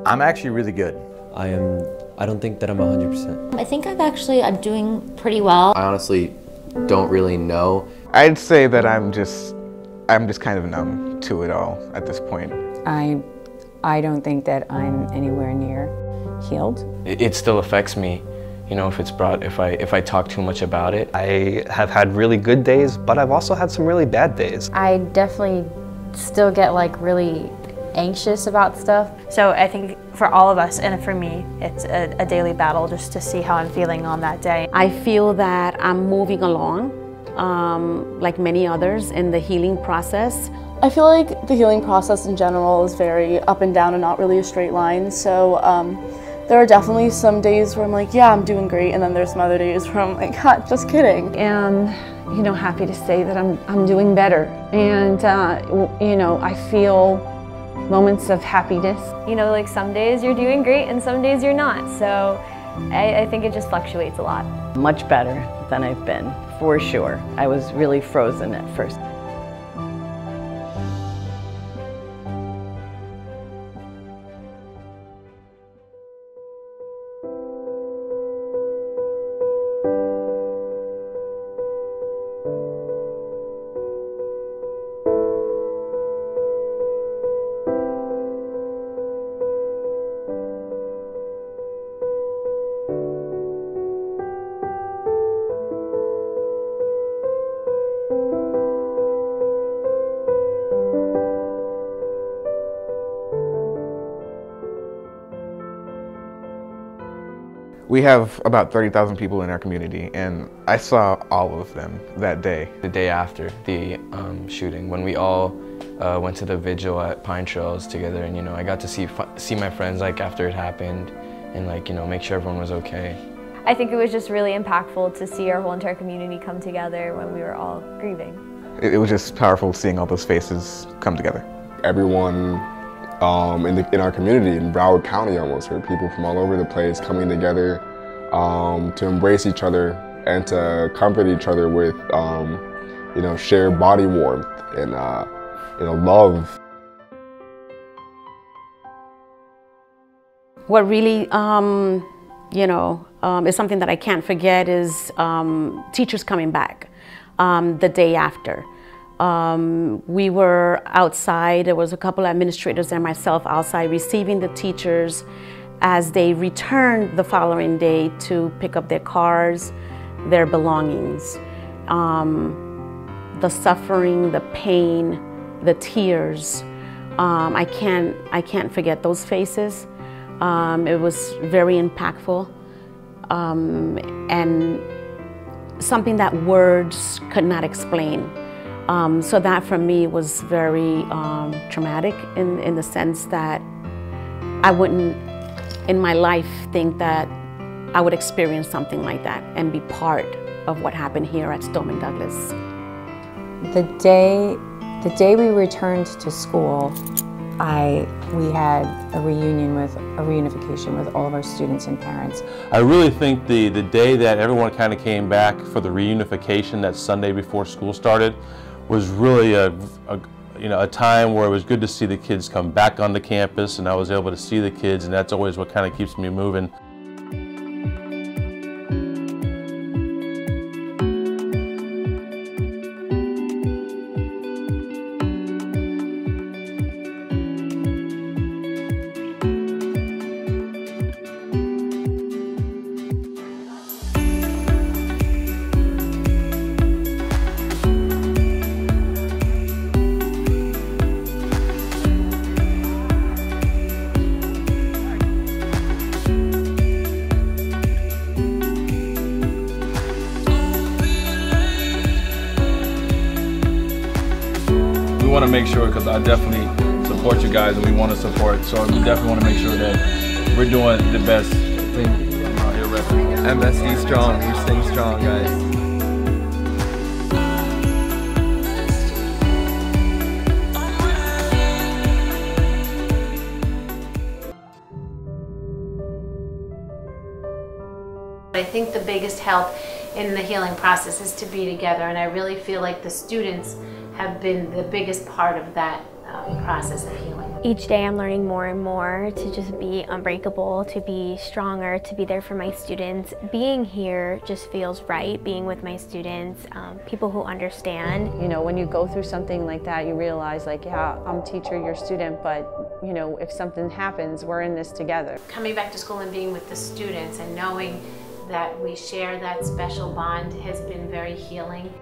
I'm actually really good. I don't think that I'm 100%. I think I'm doing pretty well. I honestly don't really know. I'd say that I'm just kind of numb to it all at this point. I don't think that I'm anywhere near healed. It still affects me, you know, if I talk too much about it. I have had really good days, but I've also had some really bad days. I definitely still get like really anxious about stuff. So I think for all of us and for me, it's a daily battle just to see how I'm feeling on that day. I feel that I'm moving along, like many others, in the healing process. I feel like the healing process in general is very up and down and not really a straight line. So there are definitely some days where I'm like, yeah, I'm doing great, and then there's some other days where I'm like, ha, just kidding. And you know, happy to say that I'm doing better, and you know, I feel moments of happiness. You know, like some days you're doing great and some days you're not. So I think it just fluctuates a lot. Much better than I've been, for sure. I was really frozen at first. We have about 30,000 people in our community, and I saw all of them that day. The day after the shooting, when we all went to the vigil at Pine Trails together, and you know, I got to see my friends like after it happened, and like, you know, make sure everyone was okay. I think it was just really impactful to see our whole entire community come together when we were all grieving. It was just powerful seeing all those faces come together. Everyone in our community, in Broward County almost, there were people from all over the place coming together to embrace each other and to comfort each other with, you know, shared body warmth and, you know, love. What really, you know, is something that I can't forget is teachers coming back the day after. We were outside, there was a couple of administrators and myself outside receiving the teachers as they returned the following day to pick up their cars, their belongings. The suffering, the pain, the tears, I can't forget those faces. It was very impactful and something that words could not explain. So that for me was very traumatic in the sense that I wouldn't in my life think that I would experience something like that and be part of what happened here at Stoneman Douglas. The day we returned to school, we had a reunification with all of our students and parents. I really think the day that everyone kind of came back for the reunification, that Sunday before school started, was really a time where it was good to see the kids come back onto campus, and I was able to see the kids, and that's always what kind of keeps me moving. We want to make sure, because I definitely support you guys and we want to support, so we definitely want to make sure that we're doing the best thing out here repping. MSD strong, we're staying strong, guys. I think the biggest help in the healing process is to be together, and I really feel like the students have been the biggest part of that process of healing. Each day I'm learning more and more to just be unbreakable, to be stronger, to be there for my students. Being here just feels right, being with my students, people who understand. You know, when you go through something like that, you realize like, yeah, I'm teacher, you're student, but you know, if something happens, we're in this together. Coming back to school and being with the students and knowing that we share that special bond has been very healing.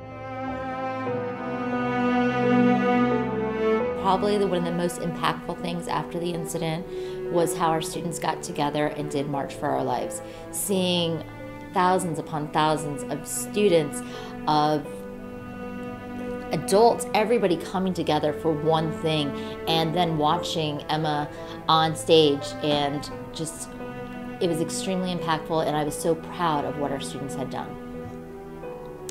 Probably one of the most impactful things after the incident was how our students got together and did March for Our Lives. Seeing thousands upon thousands of students, of adults, everybody coming together for one thing, and then watching Emma on stage, and just, it was extremely impactful, and I was so proud of what our students had done.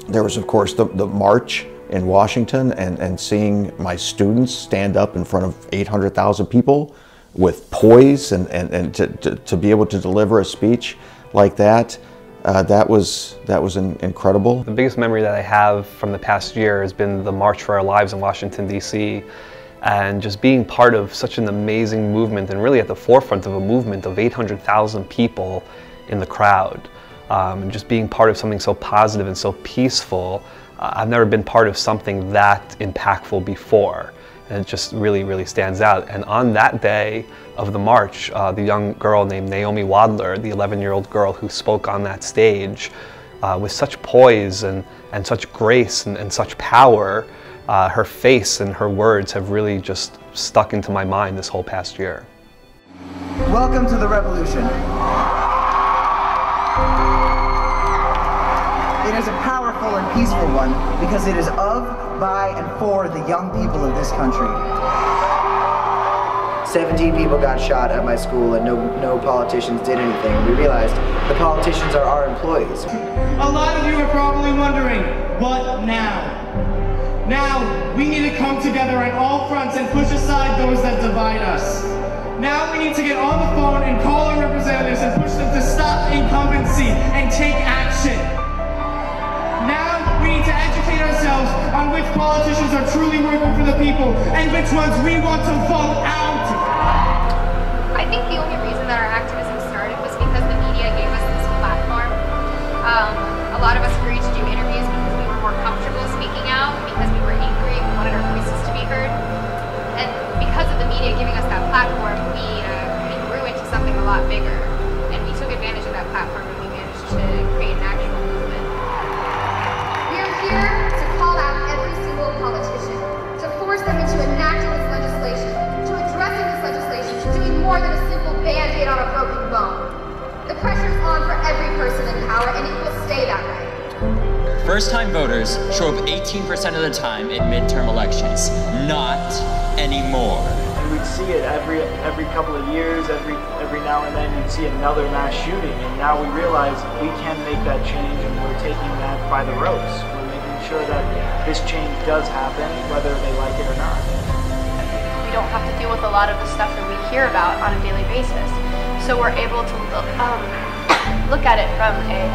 There was, of course, the march in Washington, and seeing my students stand up in front of 800,000 people with poise and to be able to deliver a speech like that, that was incredible. The biggest memory that I have from the past year has been the March for Our Lives in Washington, D.C., and just being part of such an amazing movement, and really at the forefront of a movement of 800,000 people in the crowd. And just being part of something so positive and so peaceful. I've never been part of something that impactful before, and it just really, really stands out. And on that day of the march, the young girl named Naomi Wadler, the 11-year-old girl who spoke on that stage with such poise and such grace and such power, her face and her words have really just stuck into my mind this whole past year. Welcome to the revolution. It is a powerful and peaceful one because it is of, by, and for the young people of this country. 17 people got shot at my school and no politicians did anything. We realized the politicians are our employees. A lot of you are probably wondering, what now? Now, we need to come together on all fronts and push aside those that divide us. Now we need to get on the phone and call our representatives and push them to stop incumbency and take action. Now we need to educate ourselves on which politicians are truly working for the people and which ones we want to vote out. I think the only reason that our activism started was because the media gave us this platform. A lot of us agreed to do interviews because we were more comfortable speaking out, because we were angry, we wanted our voices to be heard. And because of the media giving us that platform, we grew into something a lot bigger. And we took advantage of that platform and we managed to create an actual movement. We are here to call out every single politician, to force them into enacting this legislation, to addressing this legislation, to doing more than a simple band-aid on a broken bone. The pressure's on for every person in power, and it will stay that way. First-time voters show up 18% of the time in midterm elections. Not anymore. And we'd see it every couple of years, every now and then you'd see another mass shooting, and now we realize we can make that change, and we're taking that by the ropes. We're making sure that this change does happen, whether they like it or not. We don't have to deal with a lot of the stuff that we hear about on a daily basis. So we're able to look at it from a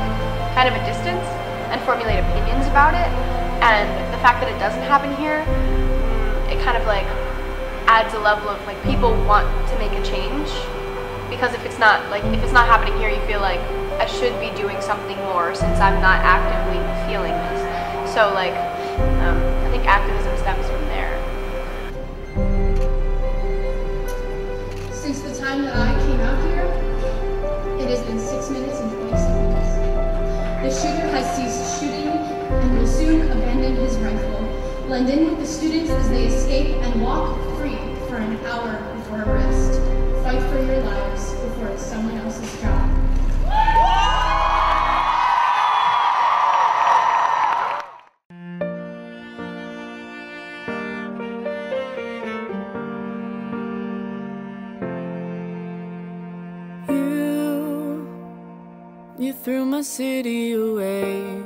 kind of a distance and formulate opinions about it. And the fact that it doesn't happen here, it kind of like adds a level of like people want to make a change. Because if it's not happening here, you feel like I should be doing something more since I'm not actively feeling this. So like I think activism stems from there. Since the time that I came out here, it has been 6 minutes and 20 seconds. The shooter has ceased shooting and will soon abandon his rifle, blend in with the students as they escape, and walk free for an hour before arrest. Fight for your lives before it's someone else's job. You threw my city away.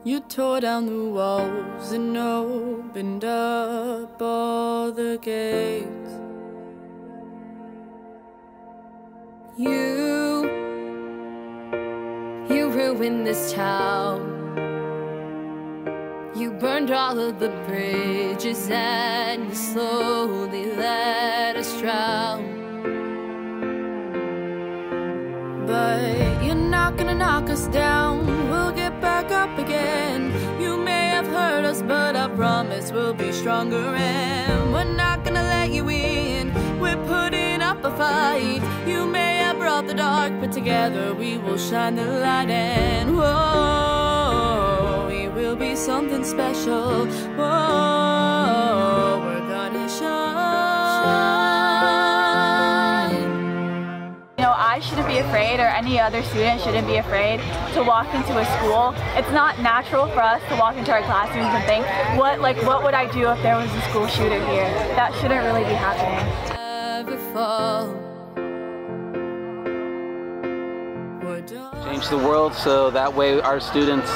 You tore down the walls and opened up all the gates. You ruined this town. You burned all of the bridges and you slowly let us drown. But you're not gonna knock us down, we'll get back up again. You may have hurt us, but I promise we'll be stronger, and we're not gonna let you in. We're putting up a fight. You may have brought the dark, but together we will shine the light, and whoa, we will be something special. Whoa, we're gonna shine. You know, I shouldn't be afraid, or any other student shouldn't be afraid to walk into a school. It's not natural for us to walk into our classrooms and think, what would I do if there was a school shooter here? That shouldn't really be happening. Change the world so that way our students,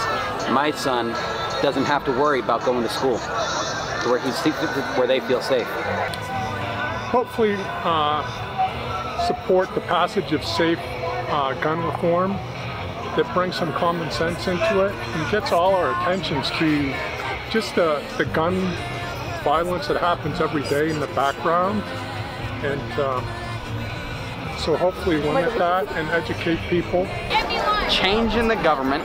my son, doesn't have to worry about going to school, where they feel safe. Hopefully support the passage of safe gun reform that brings some common sense into it and gets all our attentions to just the gun violence that happens every day in the background. And so hopefully limit that and educate people. Change in the government.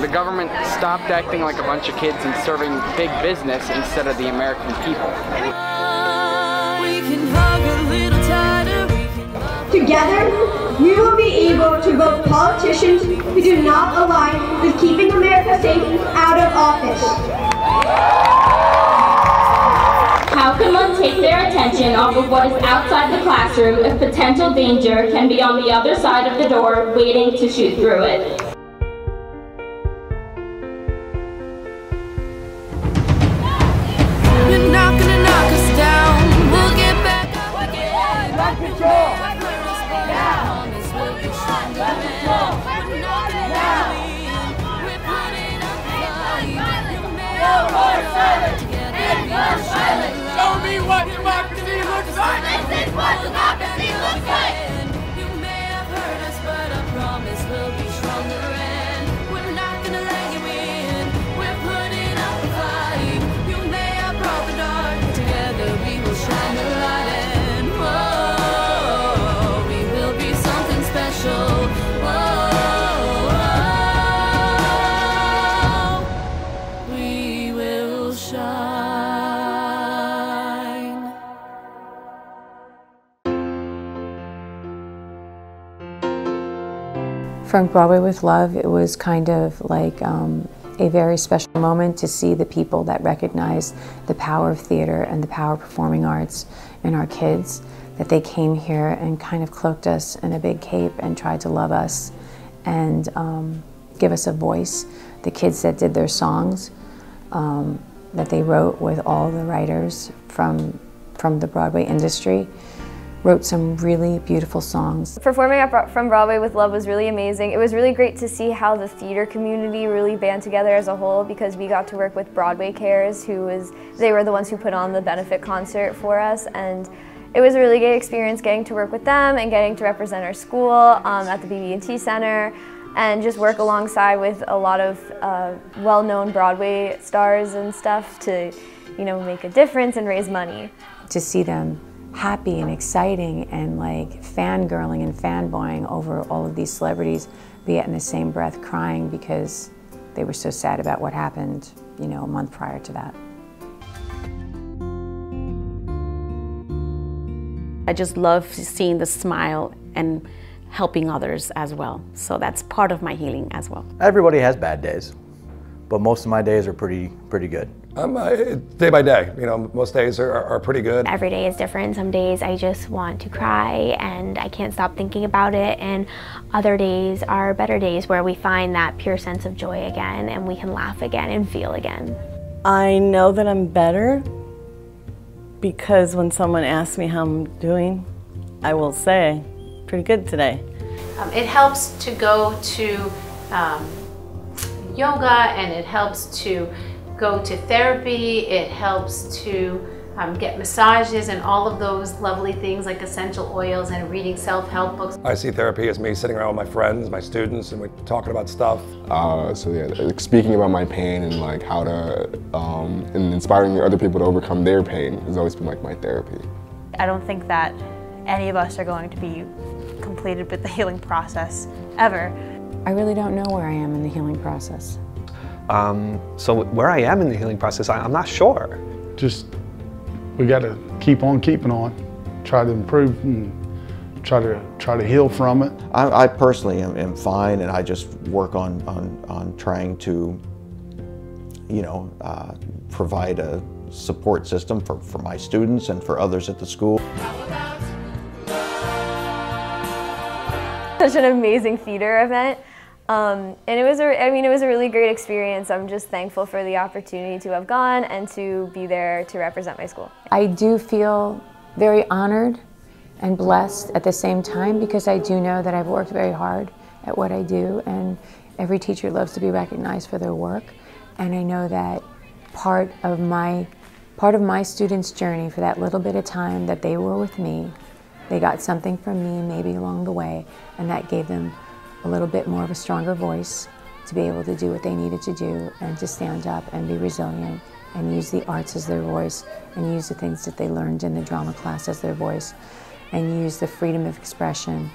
The government stopped acting like a bunch of kids and serving big business instead of the American people. We can hug a little tighter. Together, we will be able to vote politicians who do not align with keeping America safe out of office. How can one take their attention off of what is outside the classroom if potential danger can be on the other side of the door waiting to shoot through it? You're not gonna knock us down, we'll get back up again. Gun control! No more silence! Show me what democracy looks like! This is what democracy looks like! You may have hurt us, but I promise we'll be stronger, and we're not gonna let you in. We're putting up a fight. You may have brought the dark, but together we will shine the light, and whoa, we will be something special. From Broadway with Love, it was kind of like a very special moment to see the people that recognize the power of theater and the power of performing arts in our kids, that they came here and kind of cloaked us in a big cape and tried to love us and give us a voice. The kids that did their songs that they wrote with all the writers from the Broadway industry, wrote some really beautiful songs. Performing From Broadway with Love was really amazing. It was really great to see how the theater community really band together as a whole, because we got to work with Broadway Cares, they were the ones who put on the benefit concert for us, and it was a really great experience getting to work with them and getting to represent our school at the BB&T Center, and just work alongside with a lot of well-known Broadway stars and stuff to, make a difference and raise money. To see them happy and exciting and like fangirling and fanboying over all of these celebrities, but yet in the same breath crying because they were so sad about what happened, a month prior to that. I just love seeing the smile and helping others as well. So that's part of my healing as well. Everybody has bad days, but most of my days are pretty good. Day by day, most days are pretty good. Every day is different. Some days I just want to cry and I can't stop thinking about it, and other days are better days where we find that pure sense of joy again and we can laugh again and feel again. I know that I'm better because when someone asks me how I'm doing, I will say, pretty good today. It helps to go to yoga, and it helps to go to therapy. It helps to get massages and all of those lovely things like essential oils and reading self-help books. I see therapy as me sitting around with my friends, my students, and we're talking about stuff. So yeah, like speaking about my pain and like how to, and inspiring other people to overcome their pain has always been like my therapy. I don't think that any of us are going to be completed with the healing process ever. I really don't know where I am in the healing process. So where I am in the healing process, I'm not sure. Just, we got to keep on keeping on, try to improve and try to heal from it. I personally am fine, and I just work on trying to, you know, provide a support system for my students and for others at the school. Such an amazing theater event. And it was a really great experience. I'm just thankful for the opportunity to have gone and to be there to represent my school. I do feel very honored and blessed at the same time, because I do know that I've worked very hard at what I do, and every teacher loves to be recognized for their work. And I know that part of my students' journey, for that little bit of time that they were with me, they got something from me maybe along the way, and that gave them a little bit more of a stronger voice to be able to do what they needed to do, and to stand up and be resilient and use the arts as their voice, and use the things that they learned in the drama class as their voice, and use the freedom of expression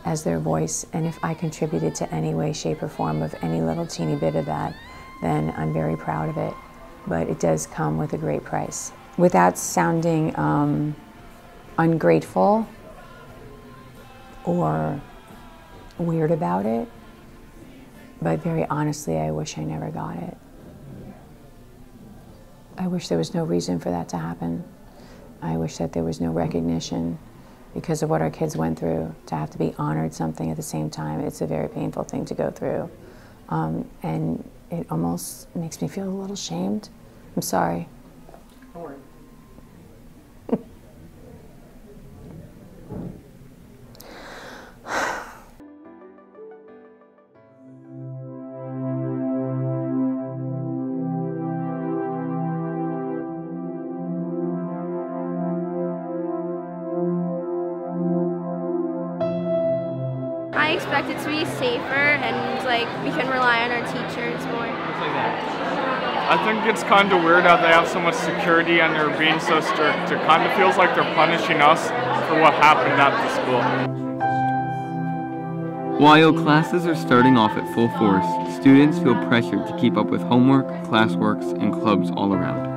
as their voice. And if I contributed to any way, shape, or form of any little teeny bit of that, then I'm very proud of it. But it does come with a great price. Without sounding ungrateful or weird about it, but very honestly, I wish I never got it. I wish there was no reason for that to happen. I wish that there was no recognition because of what our kids went through, to have to be honored something at the same time. It's a very painful thing to go through. And it almost makes me feel a little shamed. I'm sorry. Don't worry. I expect it to be safer, and like we can rely on our teachers more. I think it's kind of weird how they have so much security and they're being so strict. It kind of feels like they're punishing us for what happened at the school. While classes are starting off at full force, students feel pressured to keep up with homework, classworks, and clubs all around.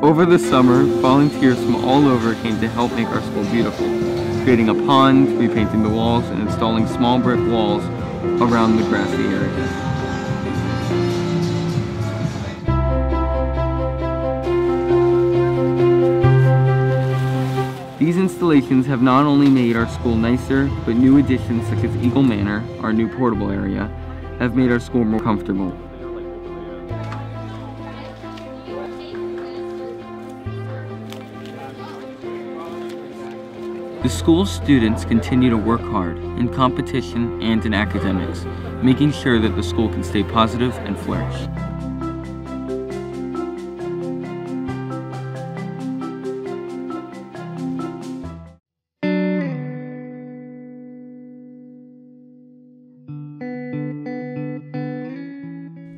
Over the summer, volunteers from all over came to help make our school beautiful, creating a pond, repainting the walls, and installing small brick walls around the grassy area. These installations have not only made our school nicer, but new additions such as Eagle Manor, our new portable area, have made our school more comfortable. The school's students continue to work hard in competition and in academics, making sure that the school can stay positive and flourish.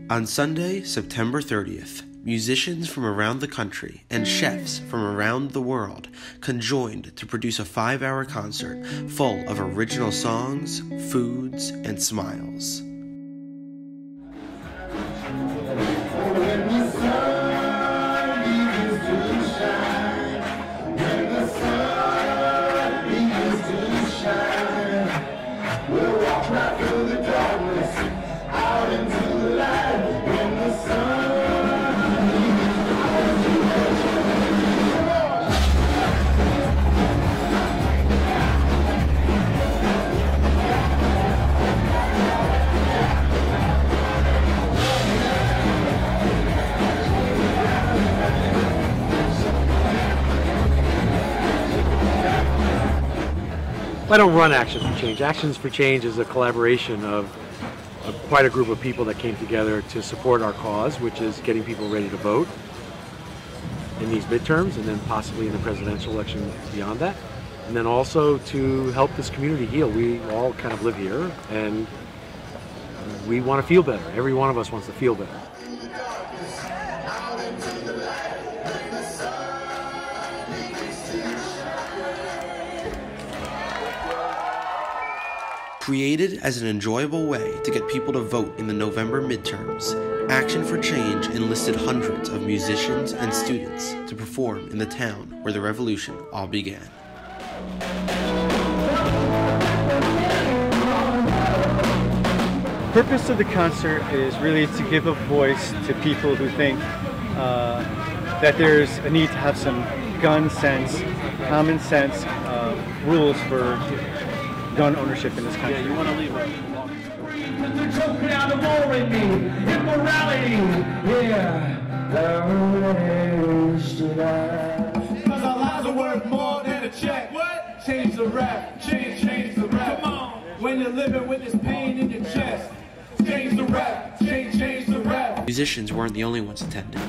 On Sunday, September 30th, musicians from around the country and chefs from around the world conjoined to produce a 5-hour concert full of original songs, foods, and smiles. I don't run Actions for Change. Actions for Change is a collaboration of quite a group of people that came together to support our cause, which is getting people ready to vote in these midterms and then possibly in the presidential election beyond that. And then also to help this community heal. We all kind of live here and we want to feel better. Every one of us wants to feel better. Created as an enjoyable way to get people to vote in the November midterms, Action for Change enlisted hundreds of musicians and students to perform in the town where the revolution all began. The purpose of the concert is really to give a voice to people who think that there's a need to have some gun sense, common sense rules for gun ownership in this country. You want to leave it. Choking out the war in me, immorality, Because our lives are worth more than a check. What? Change the rap, change the rap. Come on. When you're living with this pain in your chest, change the rap, change the rap. Musicians weren't the only ones attending.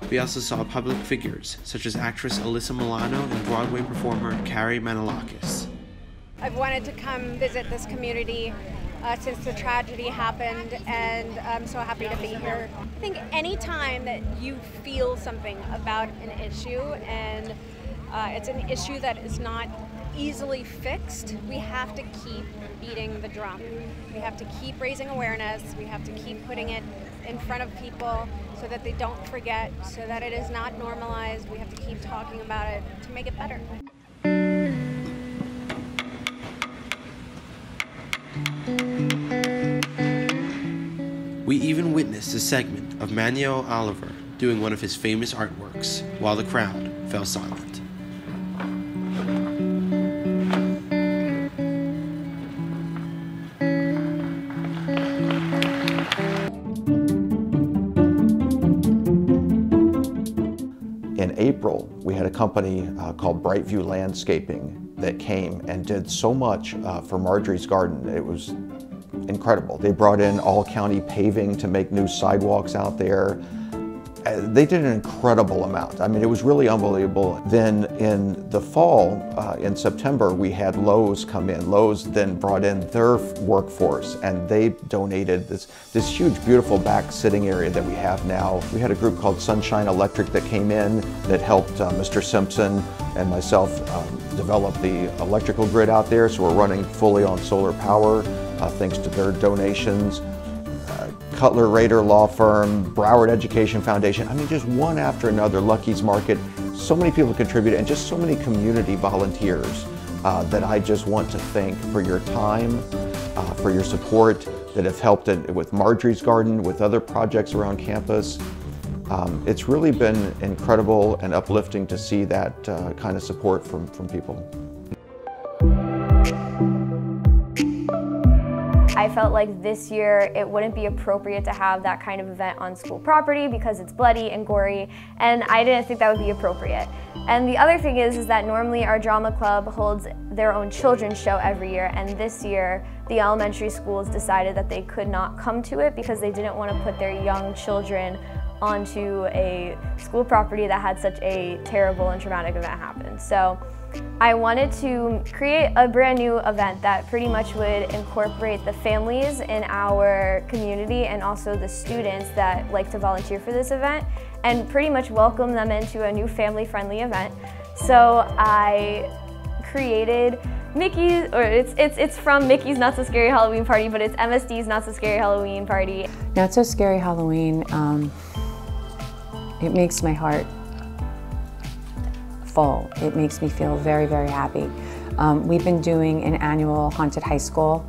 We also saw public figures such as actress Alyssa Milano and Broadway performer Carrie Manolakis. I've wanted to come visit this community since the tragedy happened, and I'm so happy to be here. I think any time that you feel something about an issue and it's an issue that is not easily fixed, we have to keep beating the drum. We have to keep raising awareness, we have to keep putting it in front of people so that they don't forget, so that it is not normalized. We have to keep talking about it to make it better. We even witnessed a segment of Manuel Oliver doing one of his famous artworks while the crowd fell silent. In April, we had a company called Brightview Landscaping that came and did so much for Marjory's garden. It was incredible. They brought in all-county paving to make new sidewalks out there. They did an incredible amount. I mean, it was really unbelievable. Then in the fall, in September, we had Lowe's come in. Lowe's then brought in their workforce, and they donated this huge, beautiful back sitting area that we have now. We had a group called Sunshine Electric that came in that helped Mr. Simpson and myself develop the electrical grid out there, so we're running fully on solar power thanks to their donations. Cutler Rader Law Firm, Broward Education Foundation, I mean, just one after another, Lucky's Market, so many people contributed, and just so many community volunteers that I just want to thank for your time, for your support, that have helped with Marjory's Garden, with other projects around campus. It's really been incredible and uplifting to see that kind of support from people. I felt like this year it wouldn't be appropriate to have that kind of event on school property because it's bloody and gory, and I didn't think that would be appropriate. And the other thing is that normally our drama club holds their own children's show every year, and this year the elementary schools decided that they could not come to it because they didn't want to put their young children onto a school property that had such a terrible and traumatic event happen. So I wanted to create a brand new event that pretty much would incorporate the families in our community and also the students that like to volunteer for this event, and pretty much welcome them into a new family-friendly event. So I created Mickey's, or it's from Mickey's Not So Scary Halloween Party, but it's MSD's Not So Scary Halloween Party. Not So Scary Halloween, it makes my heart full. It makes me feel very, very happy. We've been doing an annual haunted high school,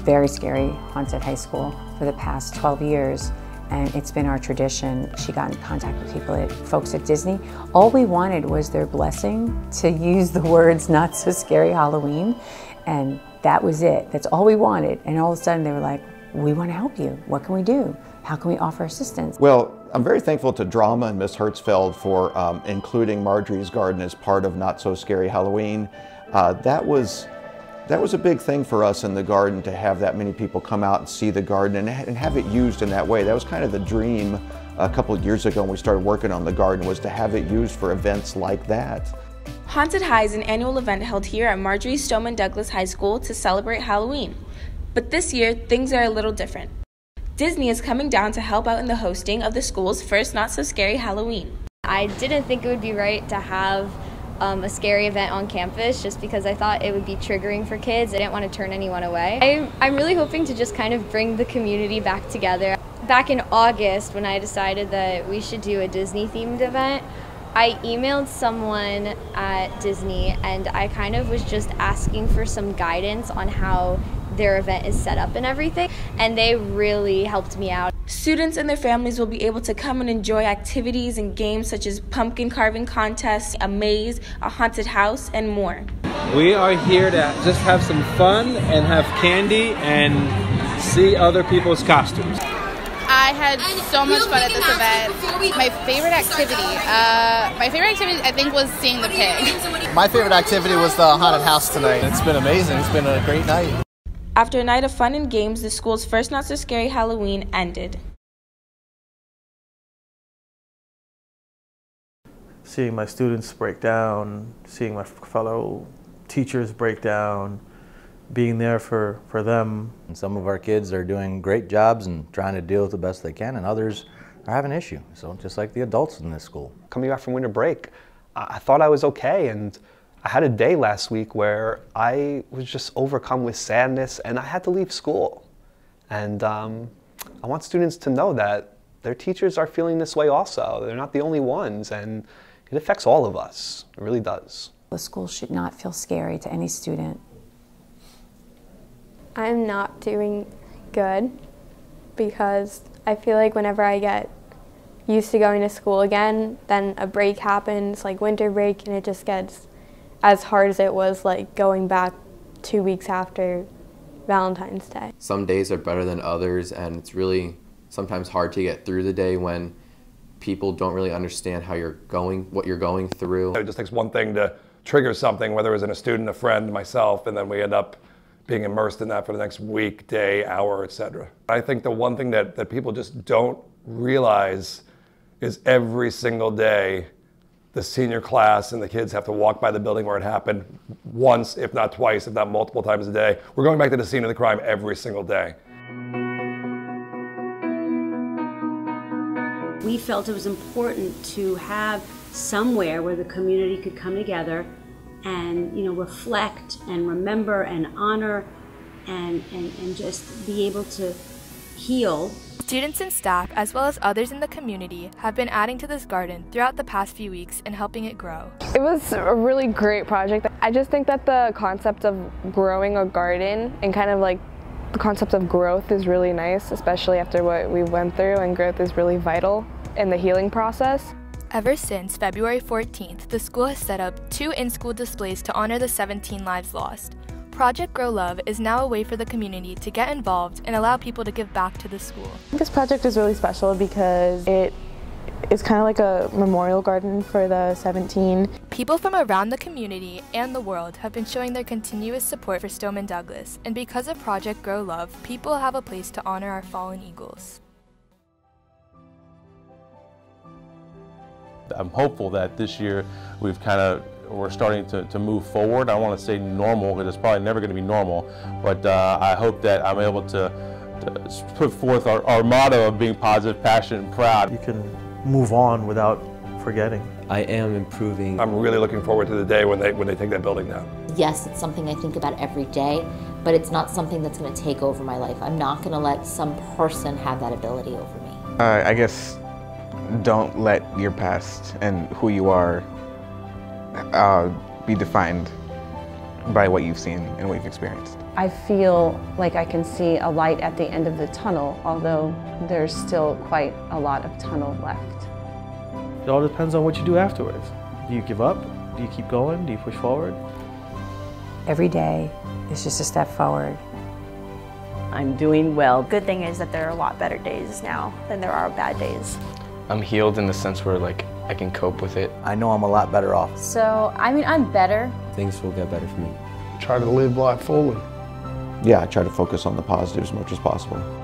very scary haunted high school, for the past 12 years, and it's been our tradition. She got in contact with folks at Disney. All we wanted was their blessing to use the words Not So Scary Halloween, and that was it. That's all we wanted. And all of a sudden they were like, we want to help you. What can we do? How can we offer assistance? Well, I'm very thankful to Drama and Miss Hertzfeld for including Marjory's Garden as part of Not So Scary Halloween. That was That was a big thing for us in the garden, to have that many people come out and see the garden and have it used in that way. That was kind of the dream a couple of years ago when we started working on the garden, was to have it used for events like that. Haunted High is an annual event held here at Marjory Stoneman Douglas High School to celebrate Halloween. But this year, things are a little different. Disney is coming down to help out in the hosting of the school's first Not-So-Scary Halloween. I didn't think it would be right to have a scary event on campus, just because I thought it would be triggering for kids. I didn't want to turn anyone away. I'm really hoping to just kind of bring the community back together. Back in August, when I decided that we should do a Disney-themed event, I emailed someone at Disney and I kind of was just asking for some guidance on how their event is set up and everything, and they really helped me out. Students and their families will be able to come and enjoy activities and games such as pumpkin carving contests, a maze, a haunted house, and more. We are here to just have some fun and have candy and see other people's costumes. I had so much fun at this event. My favorite activity I think was seeing the pig. My favorite activity was the haunted house tonight. It's been amazing. It's been a great night. After a night of fun and games, the school's first Not-So-Scary Halloween ended. Seeing my students break down, seeing my fellow teachers break down, being there for them. And some of our kids are doing great jobs and trying to deal with the best they can, and others are having issues. So just like the adults in this school. Coming back from winter break, I thought I was okay, and I had a day last week where I was just overcome with sadness and I had to leave school. And I want students to know that their teachers are feeling this way also. They're not the only ones, and it affects all of us. It really does. The school should not feel scary to any student. I'm not doing good because I feel like whenever I get used to going to school again, then a break happens, like winter break, and it just gets as hard as it was like going back 2 weeks after Valentine's Day. Some days are better than others, and it's really sometimes hard to get through the day when people don't really understand how you're going, what you're going through. It just takes one thing to trigger something, whether it was in a student, a friend, myself, and then we end up being immersed in that for the next week, day, hour, etc. I think the one thing that people just don't realize is every single day the senior class and the kids have to walk by the building where it happened once, if not twice, if not multiple times a day. We're going back to the scene of the crime every single day. We felt it was important to have somewhere where the community could come together and, you know, reflect and remember and honor and just be able to heal. Students and staff, as well as others in the community, have been adding to this garden throughout the past few weeks and helping it grow. It was a really great project. I just think that the concept of growing a garden and kind of like the concept of growth is really nice, especially after what we went through, and growth is really vital in the healing process. Ever since February 14th, the school has set up 2 in-school displays to honor the 17 lives lost. Project Grow Love is now a way for the community to get involved and allow people to give back to the school. This project is really special because it is kind of like a memorial garden for the 17. People from around the community and the world have been showing their continuous support for Stoneman Douglas, and because of Project Grow Love, people have a place to honor our fallen eagles. I'm hopeful that this year we're starting to move forward. I don't want to say normal because it's probably never going to be normal, but I hope that I'm able to put forth our motto of being positive, passionate, and proud. You can move on without forgetting. I am improving. I'm really looking forward to the day when they take that building down. Yes, it's something I think about every day, but it's not something that's going to take over my life. I'm not going to let some person have that ability over me. I guess don't let your past and who you are be defined by what you've seen and what you've experienced. I feel like I can see a light at the end of the tunnel, although there's still quite a lot of tunnel left. It all depends on what you do afterwards. Do you give up? Do you keep going? Do you push forward? Every day is just a step forward. I'm doing well. Good thing is that there are a lot better days now than there are bad days. I'm healed in the sense where I can cope with it. I know I'm a lot better off. So, I mean, I'm better. Things will get better for me. try to live life fully. Yeah, I try to focus on the positive as much as possible.